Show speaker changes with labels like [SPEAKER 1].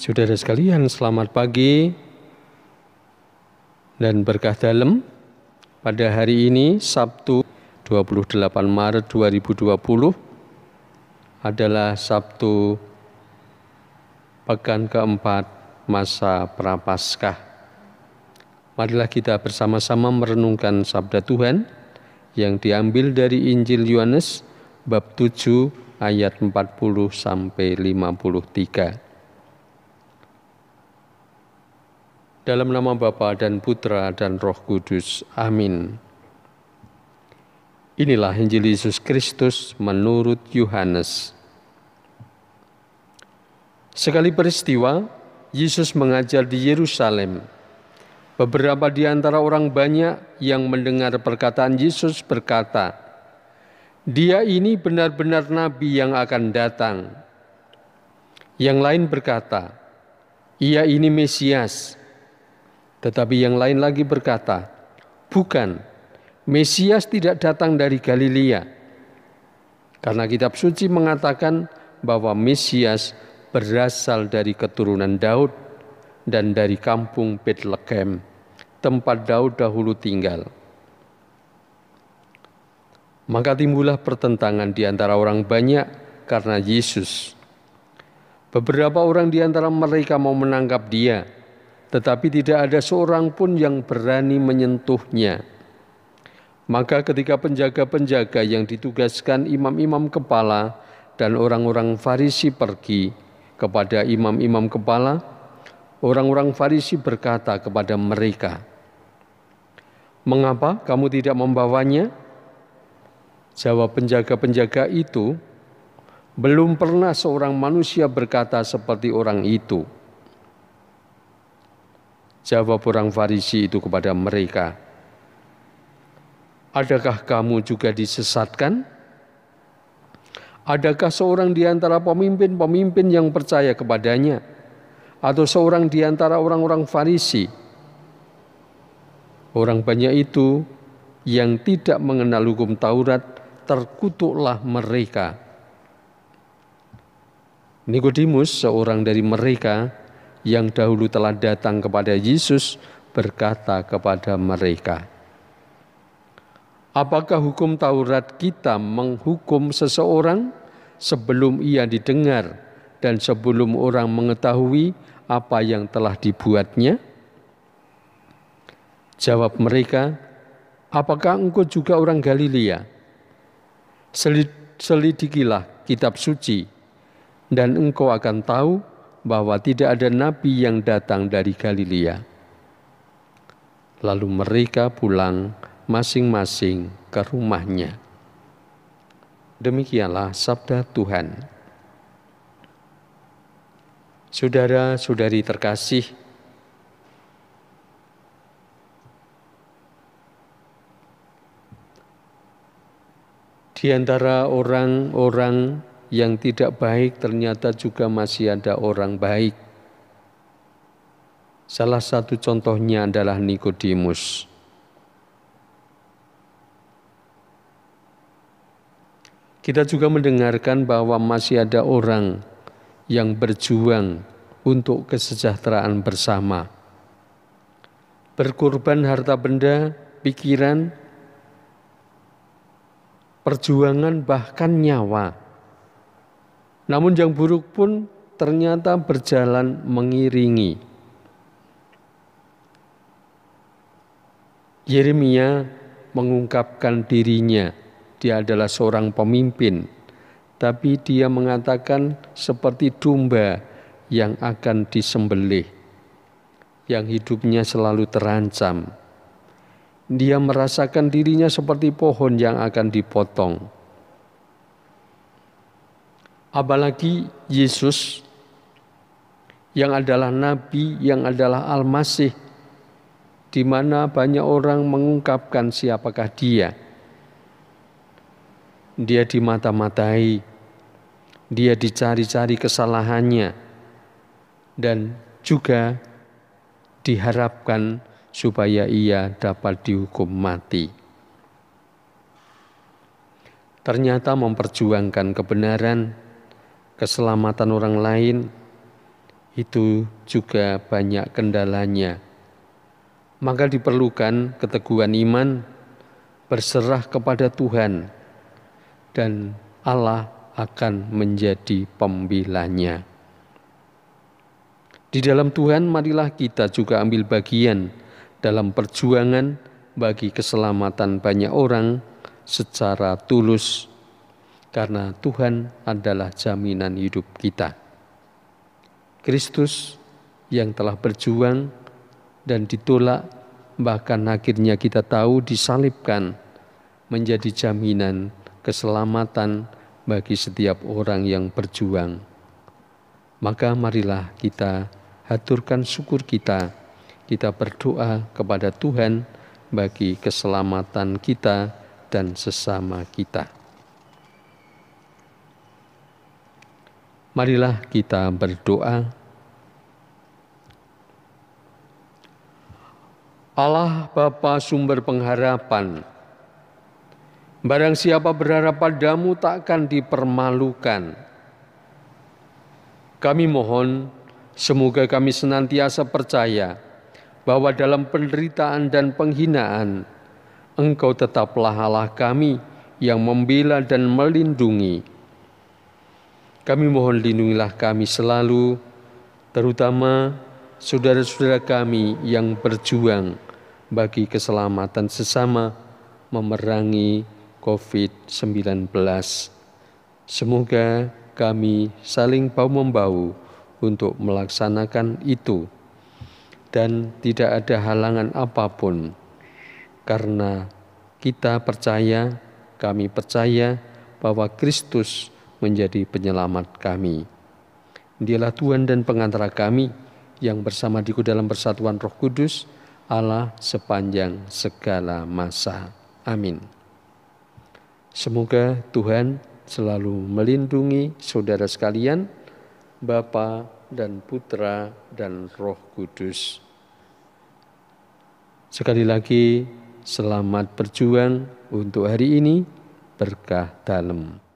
[SPEAKER 1] Saudara sekalian, selamat pagi dan berkah dalam. Pada hari ini, Sabtu 28 Maret 2020 adalah Sabtu pekan keempat masa Prapaskah. Marilah kita bersama-sama merenungkan sabda Tuhan yang diambil dari Injil Yohanes bab 7 ayat 40 sampai 53. Dalam nama Bapa dan Putra dan Roh Kudus. Amin. Inilah Injil Yesus Kristus menurut Yohanes. Sekali peristiwa, Yesus mengajar di Yerusalem. Beberapa di antara orang banyak yang mendengar perkataan Yesus berkata, "Dia ini benar-benar nabi yang akan datang." Yang lain berkata, "Ia ini Mesias." Tetapi yang lain lagi berkata, "Bukan, Mesias tidak datang dari Galilea." Karena kitab suci mengatakan bahwa Mesias berasal dari keturunan Daud dan dari kampung Betlehem, tempat Daud dahulu tinggal. Maka timbullah pertentangan di antara orang banyak karena Yesus. Beberapa orang di antara mereka mau menangkap dia, tetapi tidak ada seorang pun yang berani menyentuhnya. Maka ketika penjaga-penjaga yang ditugaskan imam-imam kepala dan orang-orang Farisi pergi kepada imam-imam kepala, orang-orang Farisi berkata kepada mereka, "Mengapa kamu tidak membawanya?" Jawab penjaga-penjaga itu, "Belum pernah seorang manusia berkata seperti orang itu." Jawab orang Farisi itu kepada mereka, "Adakah kamu juga disesatkan? Adakah seorang di antara pemimpin-pemimpin yang percaya kepadanya, atau seorang di antara orang-orang Farisi?" Orang banyak itu yang tidak mengenal hukum Taurat, terkutuklah mereka. Nikodemus, seorang dari mereka yang dahulu telah datang kepada Yesus, berkata kepada mereka, "Apakah hukum Taurat kita menghukum seseorang sebelum ia didengar dan sebelum orang mengetahui apa yang telah dibuatnya?" Jawab mereka, "Apakah engkau juga orang Galilea? Selidikilah kitab suci, dan engkau akan tahu bahwa tidak ada nabi yang datang dari Galilea." Lalu mereka pulang masing-masing ke rumahnya. Demikianlah sabda Tuhan. Saudara-saudari terkasih, di antara orang-orang yang tidak baik ternyata juga masih ada orang baik. Salah satu contohnya adalah Nikodemus. Kita juga mendengarkan bahwa masih ada orang yang berjuang untuk kesejahteraan bersama. Berkorban harta benda, pikiran, perjuangan, bahkan nyawa. Namun yang buruk pun ternyata berjalan mengiringi. Yeremia mengungkapkan dirinya, dia adalah seorang pemimpin, tapi dia mengatakan seperti domba yang akan disembelih, yang hidupnya selalu terancam. Dia merasakan dirinya seperti pohon yang akan dipotong. Apalagi Yesus yang adalah nabi, yang adalah Al-Masih, di mana banyak orang mengungkapkan siapakah dia. Dia dimata-matai, dia dicari-cari kesalahannya, dan juga diharapkan supaya ia dapat dihukum mati. Ternyata memperjuangkan kebenaran, keselamatan orang lain, itu juga banyak kendalanya. Maka diperlukan keteguhan iman, berserah kepada Tuhan, dan Allah akan menjadi pembelanya. Di dalam Tuhan, marilah kita juga ambil bagian dalam perjuangan bagi keselamatan banyak orang secara tulus, karena Tuhan adalah jaminan hidup kita. Kristus yang telah berjuang dan ditolak, bahkan akhirnya kita tahu disalibkan, menjadi jaminan keselamatan bagi setiap orang yang berjuang. Maka marilah kita haturkan syukur kita berdoa kepada Tuhan bagi keselamatan kita dan sesama kita. Marilah kita berdoa. Allah Bapa sumber pengharapan, barang siapa berharap padamu takkan dipermalukan. Kami mohon semoga kami senantiasa percaya bahwa dalam penderitaan dan penghinaan, Engkau tetaplah Allah kami yang membela dan melindungi. Kami mohon lindungilah kami selalu, terutama saudara-saudara kami yang berjuang bagi keselamatan sesama memerangi COVID-19. Semoga kami saling bahu-membahu untuk melaksanakan itu, dan tidak ada halangan apapun, karena kami percaya bahwa Kristus menjadi penyelamat kami. Dialah Tuhan dan pengantara kami, yang bersama Diku dalam persatuan Roh Kudus, Allah sepanjang segala masa. Amin. Semoga Tuhan selalu melindungi saudara sekalian, Bapa dan Putra dan Roh Kudus. Sekali lagi, selamat berjuang untuk hari ini, berkah dalam.